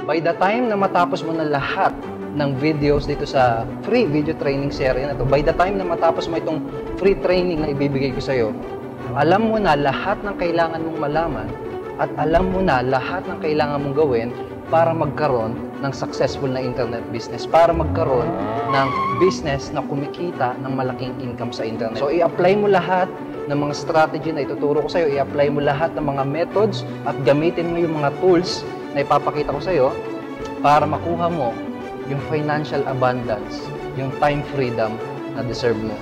By the time na matapos mo na lahat ng videos dito sa free video training series na to, by the time na matapos mo itong free training na ibibigay ko sa'yo, alam mo na lahat ng kailangan mong malaman at alam mo na lahat ng kailangan mong gawin para magkaroon ng successful na internet business, para magkaroon ng business na kumikita ng malaking income sa internet. So, i-apply mo lahat ng mga strategy na ituturo ko sa'yo, i-apply mo lahat ng mga methods at gamitin mo yung mga tools na ipapakita ko sa'yo para makuha mo yung financial abundance, yung time freedom na deserve mo.